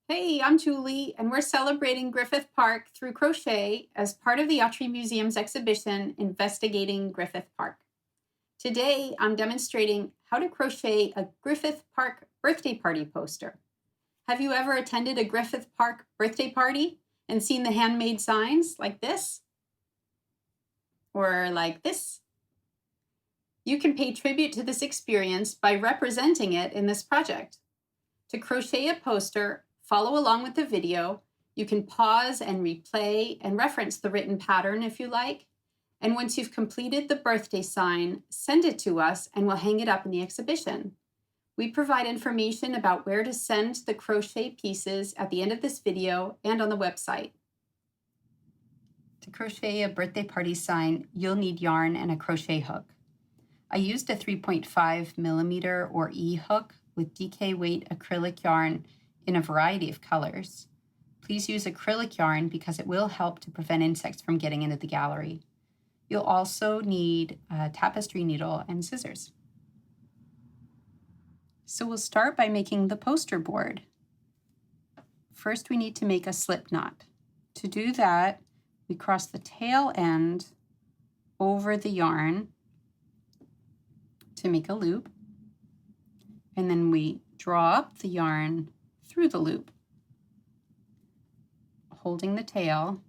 Hey, I'm Julie, and we're celebrating Griffith Park through crochet as part of the Autry Museum's exhibition, Investigating Griffith Park. Today, I'm demonstrating how to crochet a Griffith Park birthday party poster. Have you ever attended a Griffith Park birthday party and seen the handmade signs like this? Or like this? You can pay tribute to this experience by representing it in this project. To crochet a poster, follow along with the video. You can pause and replay and reference the written pattern if you like. And once you've completed the birthday sign, send it to us and we'll hang it up in the exhibition. We provide information about where to send the crochet pieces at the end of this video and on the website. To crochet a birthday party sign, you'll need yarn and a crochet hook. I used a 3.5 millimeter or E hook with DK weight acrylic yarn in a variety of colors. Please use acrylic yarn because it will help to prevent insects from getting into the gallery. You'll also need a tapestry needle and scissors. So we'll start by making the poster board. First, we need to make a slip knot. To do that, we cross the tail end over the yarn to make a loop, and then we draw up the yarn through the loop, holding the tail.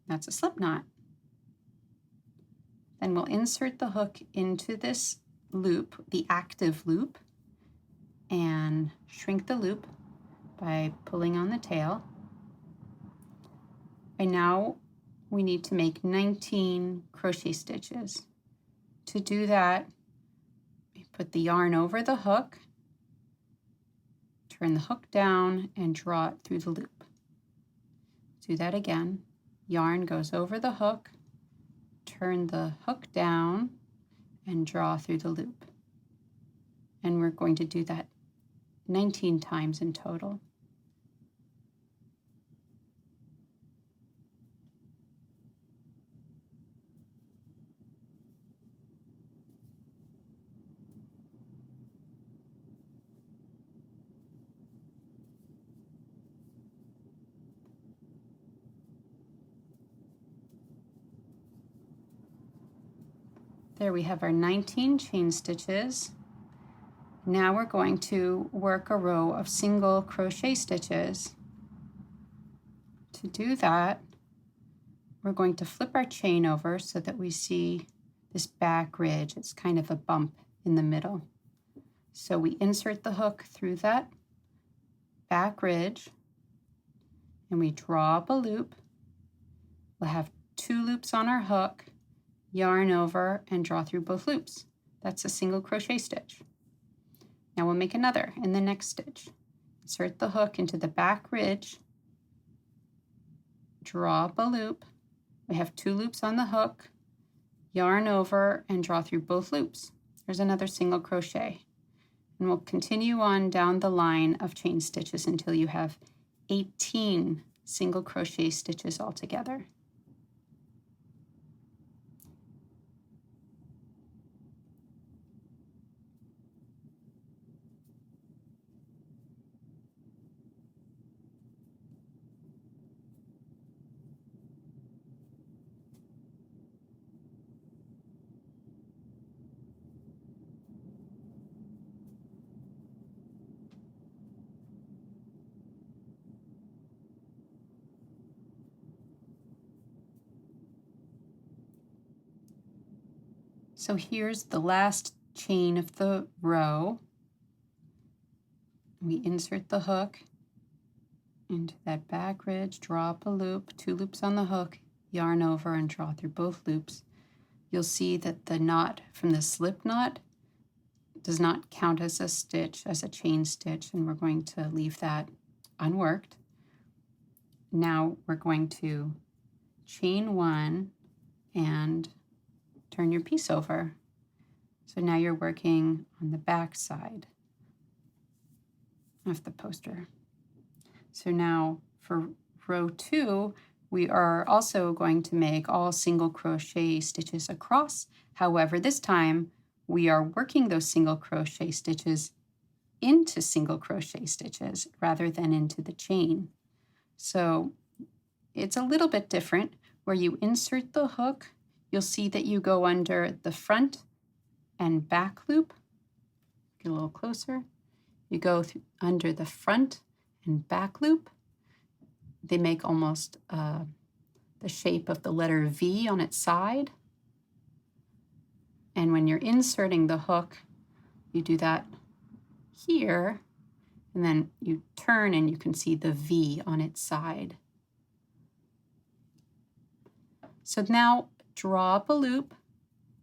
That's a slip knot. Then we'll insert the hook into this loop, the active loop, and shrink the loop by pulling on the tail. And now we need to make 19 crochet stitches. To do that, we put the yarn over the hook, turn the hook down, and draw it through the loop. Do that again. Yarn goes over the hook, turn the hook down, and draw through the loop. And we're going to do that 19 times in total. There we have our 19 chain stitches. Now we're going to work a row of single crochet stitches. To do that, we're going to flip our chain over so that we see this back ridge. It's kind of a bump in the middle. So we insert the hook through that back ridge and we draw up a loop. We'll have 2 loops on our hook, yarn over, and draw through both loops. That's a single crochet stitch. Now we'll make another in the next stitch. Insert the hook into the back ridge, draw up a loop. We have 2 loops on the hook, yarn over, and draw through both loops. There's another single crochet. And we'll continue on down the line of chain stitches until you have 18 single crochet stitches altogether. So here's the last chain of the row. We insert the hook into that back ridge, draw up a loop, 2 loops on the hook, yarn over, and draw through both loops. You'll see that the knot from the slip knot does not count as a stitch, as a chain stitch, and we're going to leave that unworked. Now we're going to chain 1 and turn your piece over. So now you're working on the back side of the poster. So now for row 2, we are also going to make all single crochet stitches across. However, this time we are working those single crochet stitches into single crochet stitches rather than into the chain. So it's a little bit different. Where you insert the hook, you'll see that you go under the front and back loop. Get a little closer. You go under the front and back loop. They make almost the shape of the letter V on its side. And when you're inserting the hook, you do that here, and then you turn and you can see the V on its side. So now draw up a loop.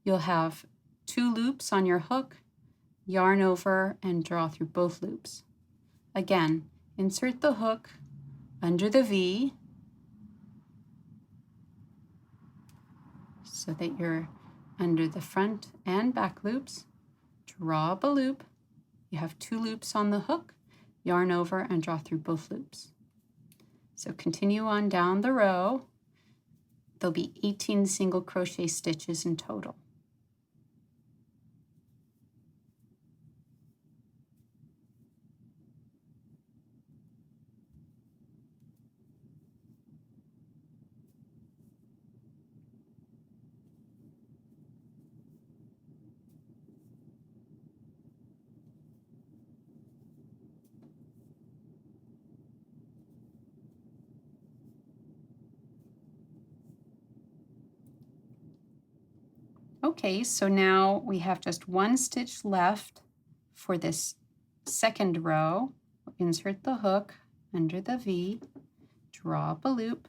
You'll have 2 loops on your hook, yarn over and draw through both loops. Again, insert the hook under the V so that you're under the front and back loops. Draw up a loop. You have 2 loops on the hook, yarn over and draw through both loops. So continue on down the row. There'll be 18 single crochet stitches in total. Okay, so now we have just 1 stitch left for this second row. Insert the hook under the V, draw up a loop,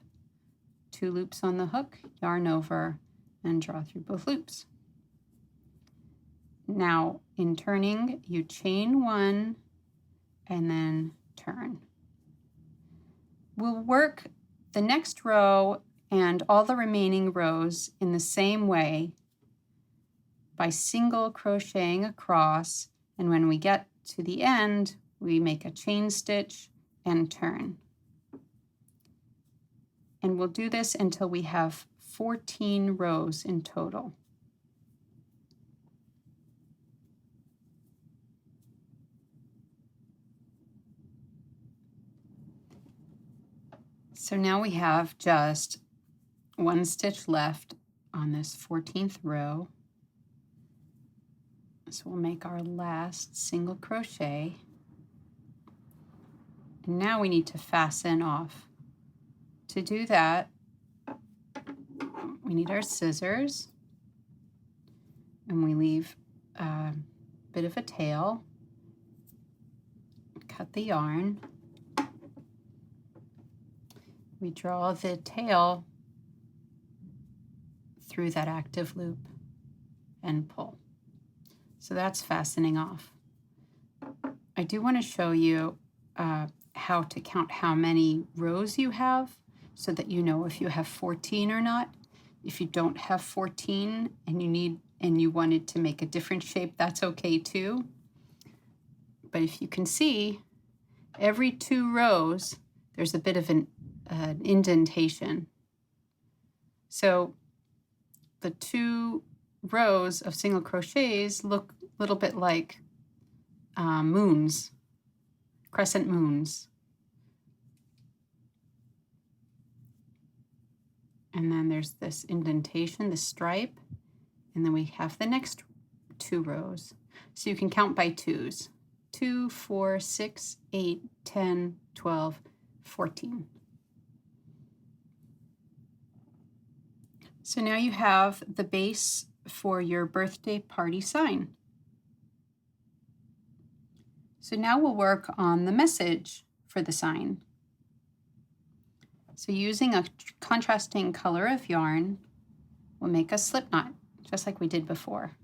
2 loops on the hook, yarn over, and draw through both loops. Now, in turning, you chain 1 and then turn. We'll work the next row and all the remaining rows in the same way by single crocheting across, and when we get to the end, we make a chain stitch and turn. And we'll do this until we have 14 rows in total. So now we have just 1 stitch left on this 14th row. So we'll make our last single crochet. And now we need to fasten off. To do that, we need our scissors, and we leave a bit of a tail. Cut the yarn. We draw the tail through that active loop and pull. So that's fastening off. I do want to show you how to count how many rows you have so that you know if you have 14 or not. If you don't have 14 and you wanted to make a different shape, that's okay too. But if you can see, every 2 rows, there's a bit of an indentation. So the 2 rows of single crochets look a little bit like moons, crescent moons. And then there's this indentation, this stripe, and then we have the next 2 rows. So you can count by 2s. 2, 4, 6, 8, 10, 12, 14. So now you have the base for your birthday party sign. So now we'll work on the message for the sign. So using a contrasting color of yarn, we'll make a slip knot, just like we did before.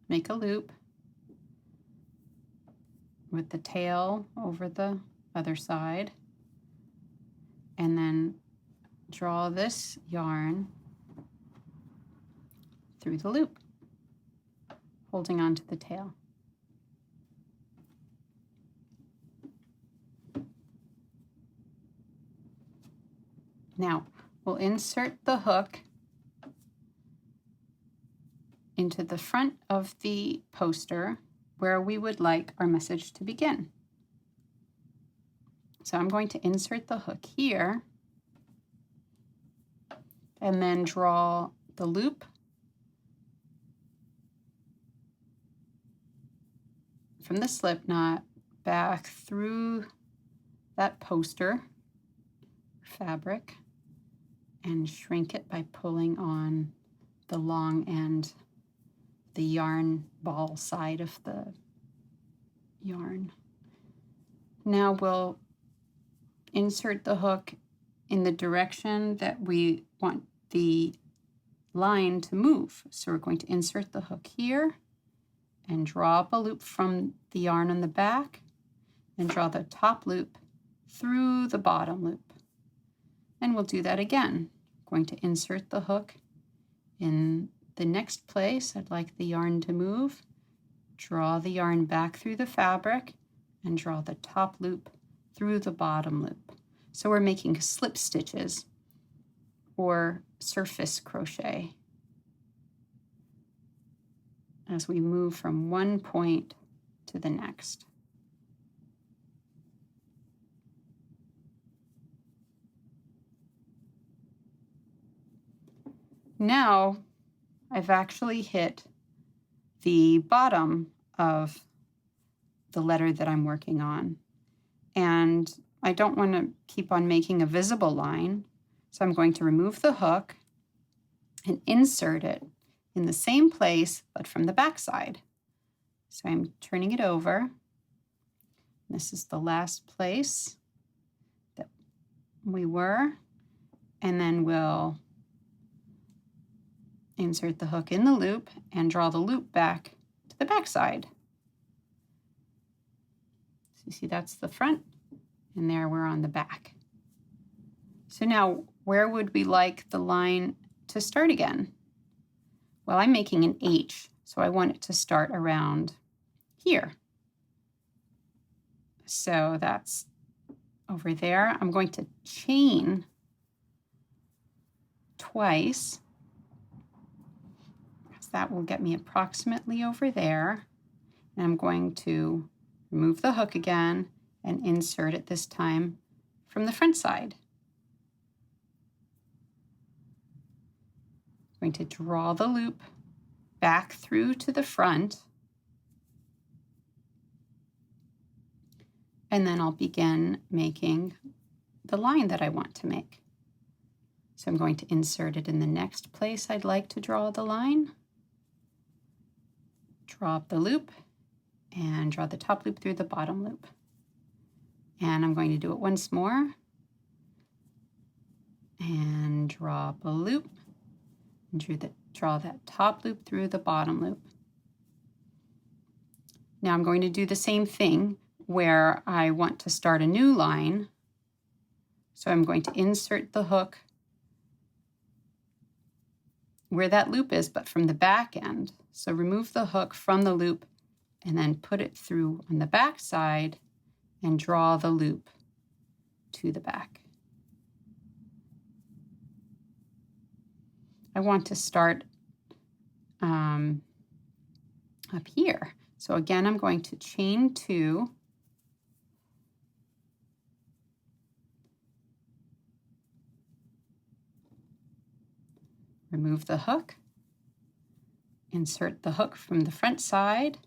Make a loop with the tail over the other side, and then draw this yarn through the loop, holding on to the tail. Now, we'll insert the hook into the front of the poster where we would like our message to begin. So I'm going to insert the hook here and then draw the loop from the slip knot back through that poster fabric and shrink it by pulling on the long end, the yarn ball side of the yarn. Now we'll insert the hook in the direction that we want the line to move. So we're going to insert the hook here and draw up a loop from the yarn on the back and draw the top loop through the bottom loop. And we'll do that again. I'm going to insert the hook in the next place I'd like the yarn to move, draw the yarn back through the fabric, and draw the top loop through the bottom loop. So we're making slip stitches or surface crochet as we move from one point to the next. Now I've actually hit the bottom of the letter that I'm working on, and I don't want to keep on making a visible line, so I'm going to remove the hook and insert it in the same place but from the back side. So I'm turning it over. This is the last place that we were, and then we'll insert the hook in the loop and draw the loop back to the back side. So you see that's the front, and there we're on the back. So now where would we like the line to start again? Well, I'm making an H, so I want it to start around here. So that's over there. I'm going to chain twice. That will get me approximately over there. And I'm going to remove the hook again and insert it this time from the front side. I'm going to draw the loop back through to the front, and then I'll begin making the line that I want to make. So I'm going to insert it in the next place I'd like to draw the line. Draw up the loop and draw the top loop through the bottom loop. And I'm going to do it once more. And draw up a loop and draw that top loop through the bottom loop. Now I'm going to do the same thing where I want to start a new line. So I'm going to insert the hook where that loop is, but from the back end. So remove the hook from the loop and then put it through on the back side and draw the loop to the back. I want to start up here. So again, I'm going to chain 2. Remove the hook, insert the hook from the front side,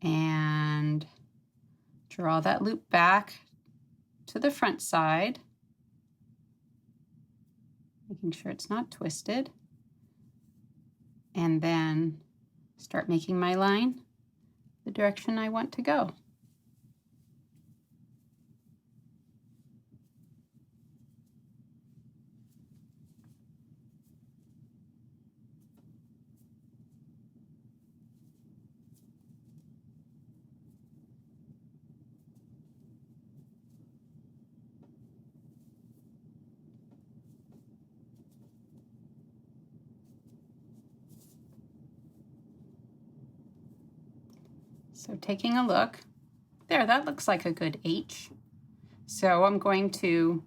and draw that loop back to the front side, making sure it's not twisted, and then start making my line the direction I want to go. So taking a look, there, that looks like a good H. So I'm going to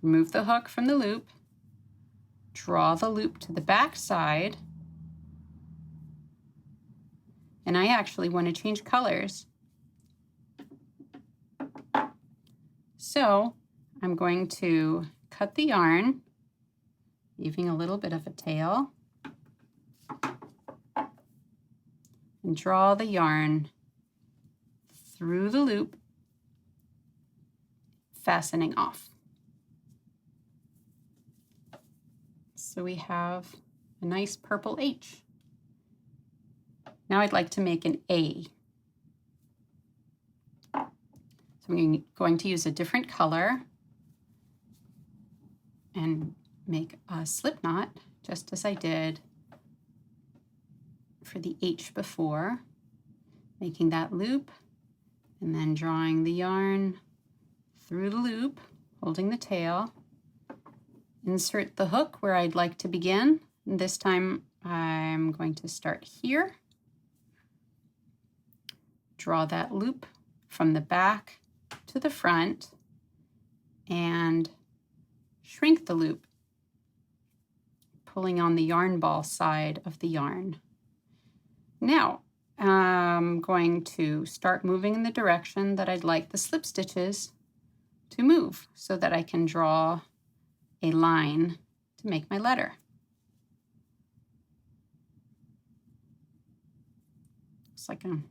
remove the hook from the loop, draw the loop to the back side, and I actually want to change colors. So I'm going to cut the yarn, leaving a little bit of a tail, and draw the yarn through the loop, fastening off. So we have a nice purple H. Now I'd like to make an A. So I'm going to use a different color and make a slip knot, just as I did for the H before, making that loop and then drawing the yarn through the loop, holding the tail. Insert the hook where I'd like to begin. And this time I'm going to start here. Draw that loop from the back to the front and shrink the loop, pulling on the yarn ball side of the yarn. Now I'm going to start moving in the direction that I'd like the slip stitches to move so that I can draw a line to make my letter. Looks like I'm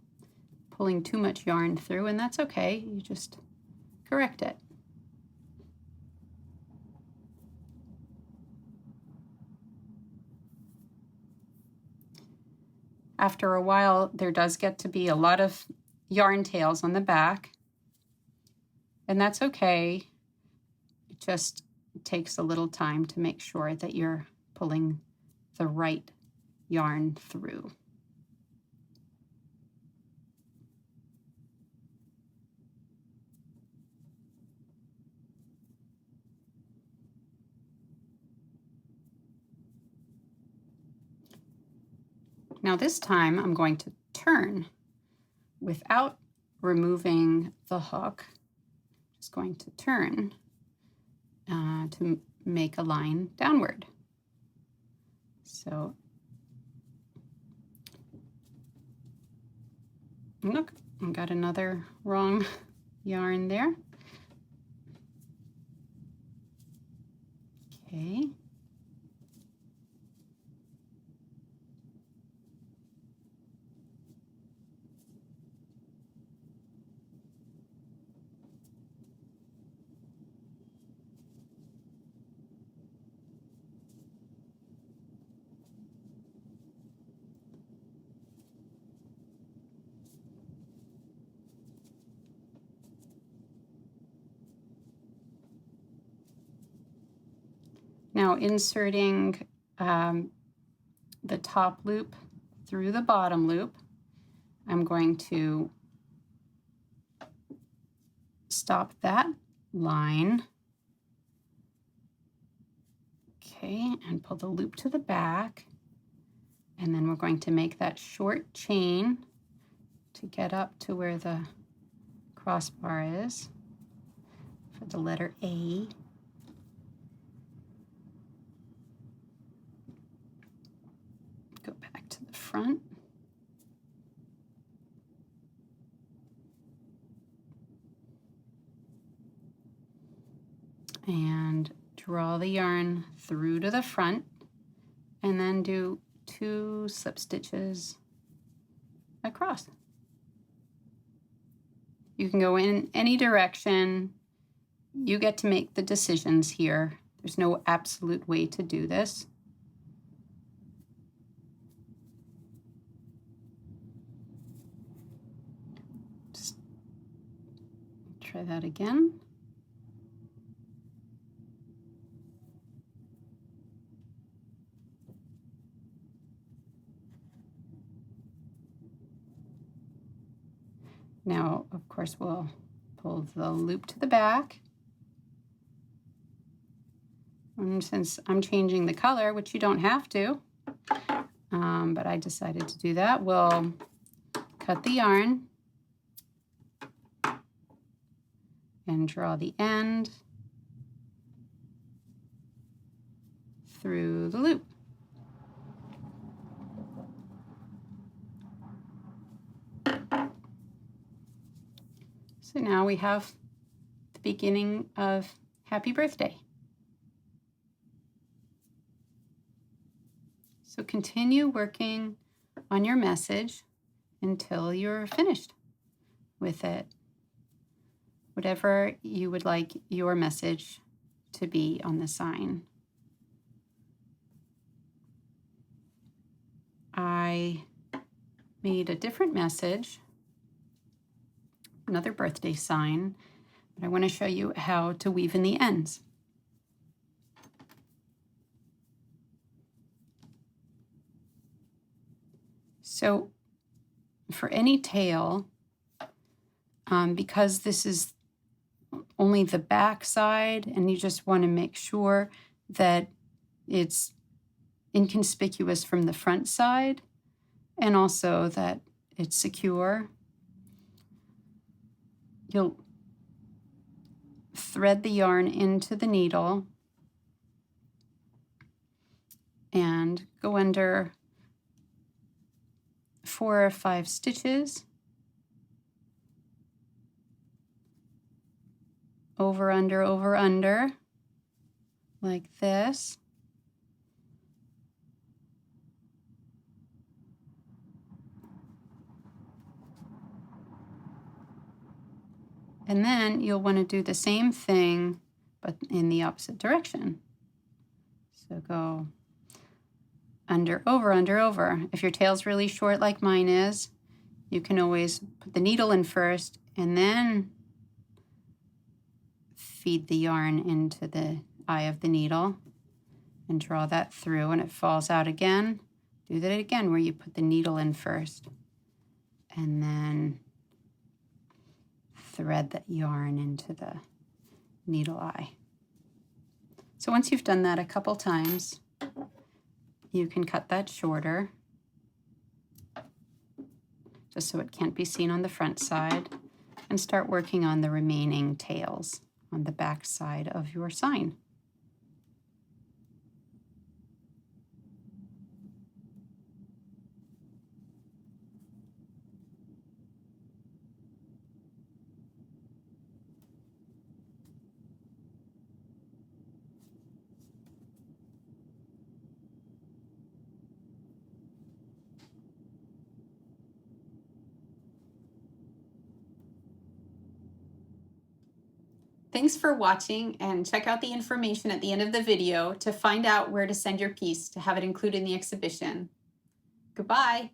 pulling too much yarn through, and that's okay. You just correct it. After a while, there does get to be a lot of yarn tails on the back, and that's okay. It just takes a little time to make sure that you're pulling the right yarn through. Now this time I'm going to turn without removing the hook. Just going to turn to make a line downward. So look, I got another wrong yarn there. Okay. Now inserting the top loop through the bottom loop, I'm going to stop that line. Okay, and pull the loop to the back. And then we're going to make that short chain to get up to where the crossbar is for the letter A. Go back to the front. And draw the yarn through to the front and then do 2 slip stitches across. You can go in any direction. You get to make the decisions here. There's no absolute way to do this. Just try that again. Now, of course, we'll pull the loop to the back. And since I'm changing the color, which you don't have to, but I decided to do that, we'll cut the yarn and draw the end through the loop. So now we have the beginning of Happy Birthday. So continue working on your message until you're finished with it. Whatever you would like your message to be on the sign. I made a different message, another birthday sign, but I want to show you how to weave in the ends. So for any tail, because this is only the back side and you just want to make sure that it's inconspicuous from the front side and also that it's secure, you'll thread the yarn into the needle and go under 4 or 5 stitches, over, under, like this. And then you'll want to do the same thing, but in the opposite direction. So go under, over. If your tail's really short like mine is, you can always put the needle in first and then feed the yarn into the eye of the needle and draw that through, and it falls out again. Do that again where you put the needle in first and then thread that yarn into the needle eye. So once you've done that a couple times, you can cut that shorter just so it can't be seen on the front side and start working on the remaining tails on the back side of your sign. Thanks for watching, and check out the information at the end of the video to find out where to send your piece to have it included in the exhibition. Goodbye.